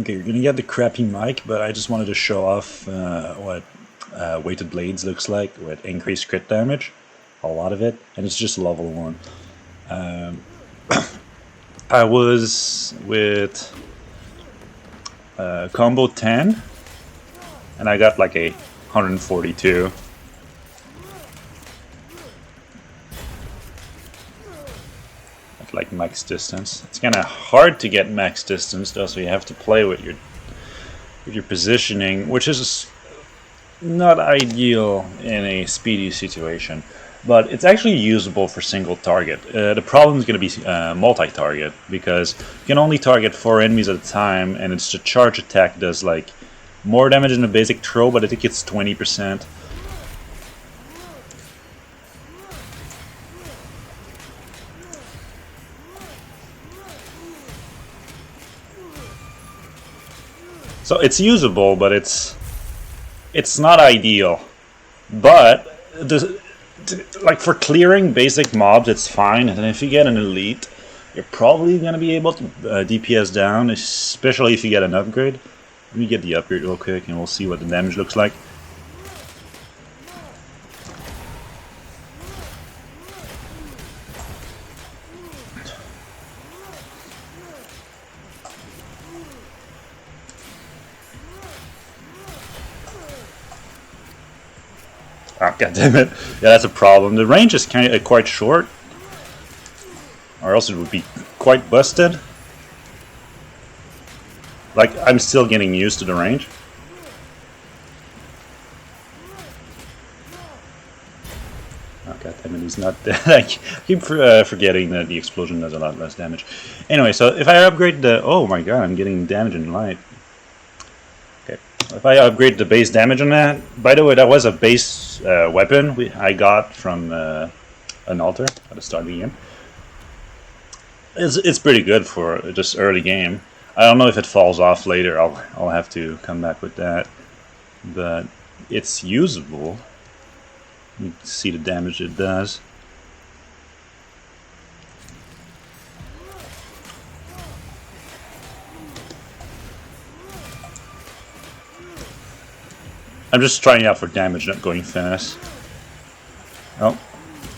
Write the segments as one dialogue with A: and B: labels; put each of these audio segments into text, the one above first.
A: Okay, you're gonna get the crappy mic, but I just wanted to show off what weighted blades looks like with increased crit damage, a lot of it, and it's just level 1. I was with combo 10, and I got like a 142. At like max distance. It's kind of hard to get max distance though, so you have to play with your positioning, which is not ideal in a speedy situation, but it's actually usable for single target. The problem is going to be multi-target, because you can only target 4 enemies at a time, and it's the charge attack does like more damage than the basic throw, but I think it's 20%. So it's usable, but it's not ideal. But like for clearing basic mobs, it's fine. And if you get an elite, you're probably gonna be able to DPS down, especially if you get an upgrade. Let me get the upgrade real quick, and we'll see what the damage looks like. Oh, God damn it. Yeah, that's a problem. The range is kind of quite short, or else it would be quite busted. Like, I'm still getting used to the range. Oh, God damn it, he's not dead. I keep forgetting that the explosion does a lot less damage. Anyway, so if I upgrade the... Oh my god, I'm getting damage in light. Okay, if I upgrade the base damage on that... By the way, that was a base weapon I got from an altar at the start of the game. It's pretty good for just early game. I don't know if it falls off later. I'll have to come back with that. But it's usable. You can see the damage it does. I'm just trying out for damage, not going fast. Oh,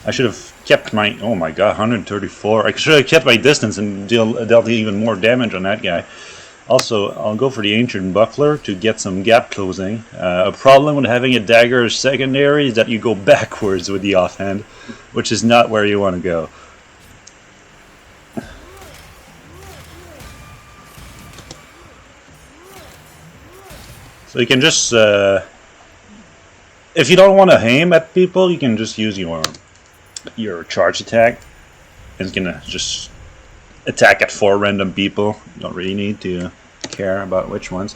A: I should have kept my... Oh my god, 134. I should have kept my distance and dealt even more damage on that guy. Also, I'll go for the Ancient Buckler to get some gap closing. A problem with having a dagger as secondary is that you go backwards with the offhand, which is not where you want to go. So you can just... if you don't want to aim at people, you can just use your charge attack. It's gonna just attack at 4 random people. You don't really need to care about which ones.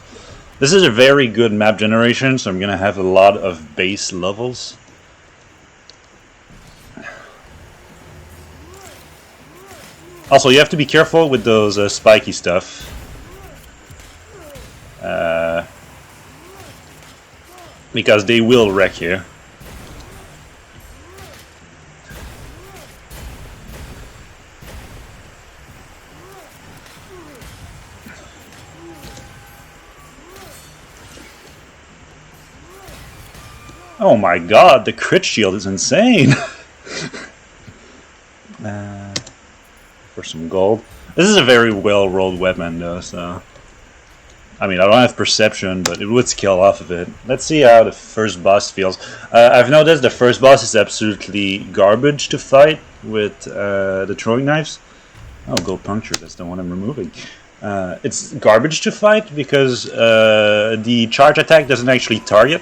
A: This is a very good map generation, so I'm gonna have a lot of base levels. Also, you have to be careful with those spiky stuff. Because they will wreck you. Oh my god, the crit shield is insane! For some gold. This is a very well rolled weapon though, so... I mean, I don't have perception, but it would scale off of it. Let's see how the first boss feels. I've noticed the first boss is absolutely garbage to fight with the throwing knives. Oh, gold puncture, that's the one I'm removing. It's garbage to fight because the charge attack doesn't actually target.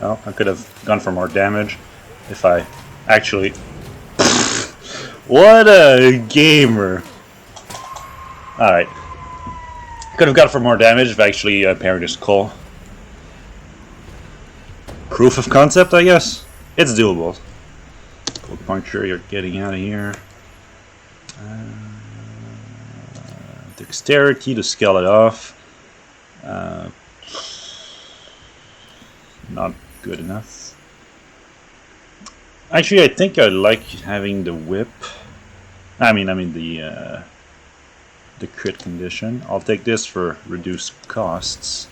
A: Well, I could have gone for more damage if I actually... What a gamer! Alright. Could have gone for more damage if I actually parried his call. Proof of concept, I guess? It's doable. Gold puncture, you're getting out of here. dexterity to scale it off. Not good enough. Actually, I think I like having the whip. I mean the crit condition. I'll take this for reduced costs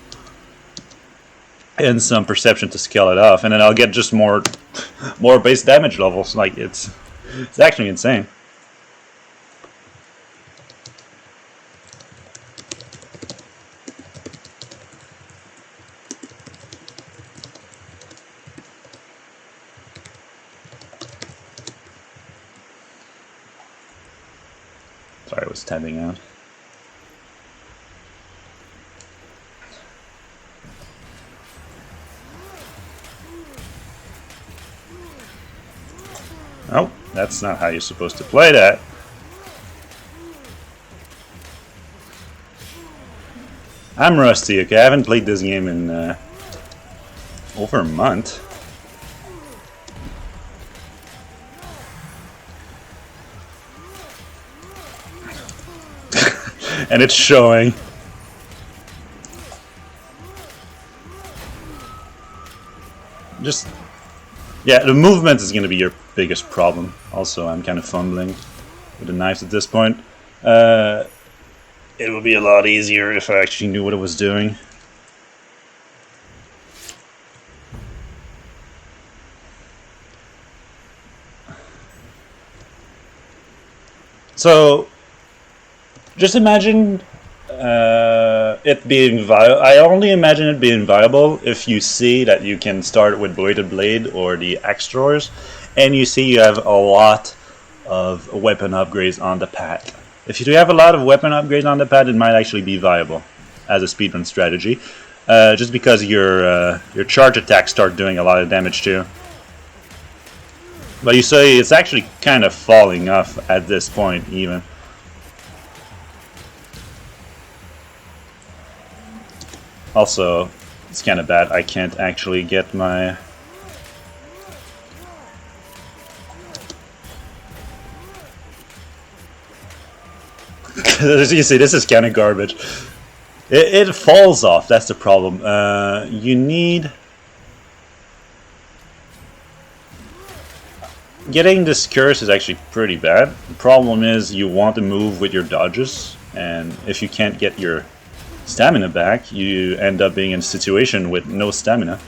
A: and some perception to scale it off, and then I'll get just more base damage levels. Like it's actually insane. Sorry, I was tabbing out. Oh, that's not how you're supposed to play that. I'm rusty, okay? I haven't played this game in over a month. And it's showing. Just... yeah, the movement is going to be your biggest problem. Also, I'm kind of fumbling with the knives at this point. It would be a lot easier if I actually knew what I was doing. So, just imagine it being viable. I only imagine it being viable if you see that you can start with Bladed Blade or the axe drawers, and you see you have a lot of weapon upgrades on the pad. If you do have a lot of weapon upgrades on the pad, it might actually be viable as a speedrun strategy, just because your charge attacks start doing a lot of damage too. But you say it's actually kind of falling off at this point even. Also, it's kind of bad I can't actually get my... As you see, this is kind of garbage. It falls off, that's the problem. You need... Getting this curse is actually pretty bad. The problem is you want to move with your dodges, and if you can't get your stamina back, you end up being in a situation with no stamina.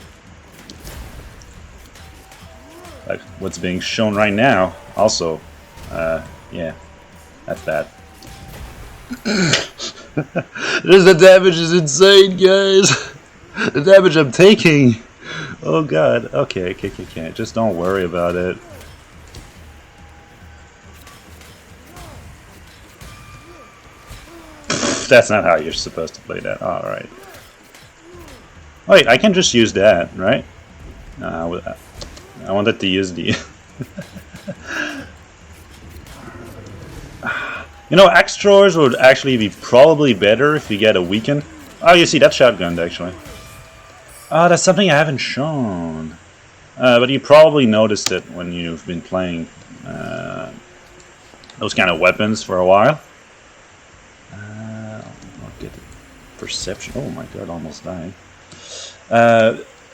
A: Like what's being shown right now. Also, yeah, that's bad. The damage is insane, guys. The damage I'm taking. Oh god. Okay. Just don't worry about it. That's not how you're supposed to play that. Alright. Wait, I can just use that, right? I wanted to use the... You know, axe throwers would actually be probably better if you get a weaken. Oh, you see, that's shotgunned, actually. Oh, that's something I haven't shown. But you probably noticed it when you've been playing those kind of weapons for a while. Perception. Oh my god, almost died.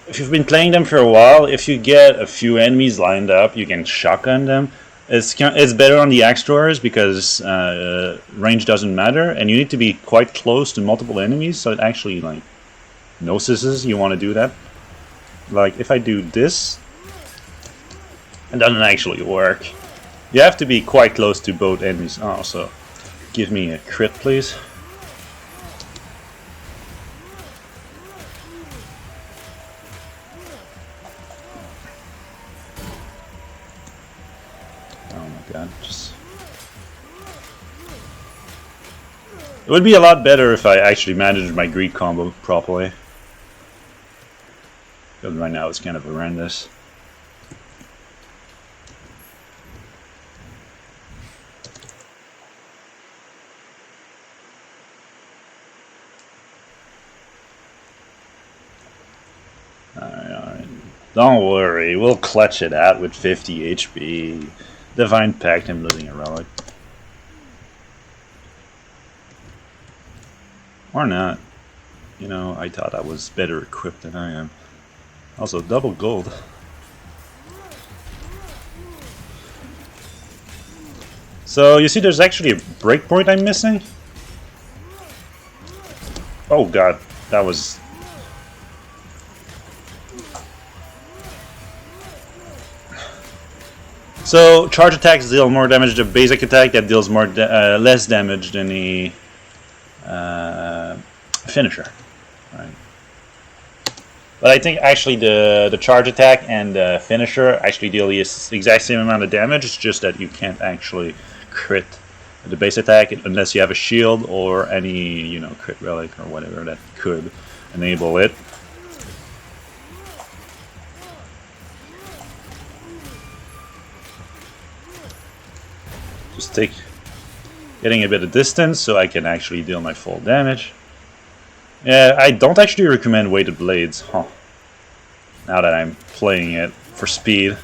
A: If you've been playing them for a while, if you get a few enemies lined up, you can shotgun them. It's better on the axe throwers because range doesn't matter, and you need to be quite close to multiple enemies, so it actually like notices you want to do that. Like if I do this, it doesn't actually work. You have to be quite close to both enemies. Oh, so give me a crit, please. It would be a lot better if I actually managed my greed combo properly. Because right now it's kind of horrendous. Alright. Don't worry, we'll clutch it out with 50 HP. Divine Pact, I'm losing a relic. Or not. You know, I thought I was better equipped than I am. Also, double gold. So, you see there's actually a breakpoint I'm missing? Oh god, that was... So, charge attacks deal more damage than basic attack that deals more less damage than the finisher. Right. But I think actually the charge attack and the finisher actually deal the exact same amount of damage. It's just that you can't actually crit the base attack unless you have a shield or any, you know, crit relic or whatever that could enable it. Just getting a bit of distance so I can actually deal my full damage. Yeah, I don't actually recommend weighted blades, huh? Now that I'm playing it for speed.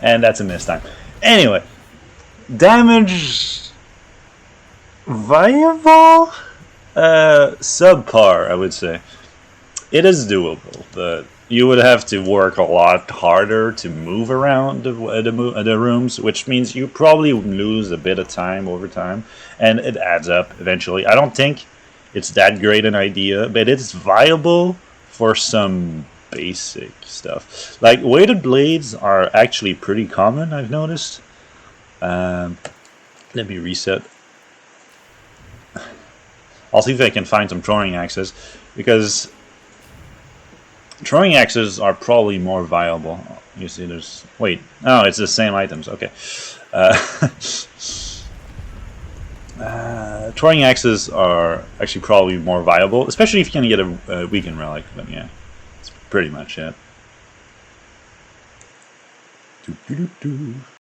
A: And that's a miss time. Anyway, damage viable? Subpar, I would say. It is doable, but you would have to work a lot harder to move around the rooms, which means you probably lose a bit of time over time, and it adds up eventually. I don't think it's that great an idea, but it's viable for some basic stuff. Like, weighted blades are actually pretty common, I've noticed. Let me reset. I'll see if I can find some throwing axes, because throwing axes are probably more viable. You see, there's... Wait. Oh, it's the same items. Okay. Throwing axes are actually probably more viable, especially if you can get a weakened relic. But yeah, that's pretty much it.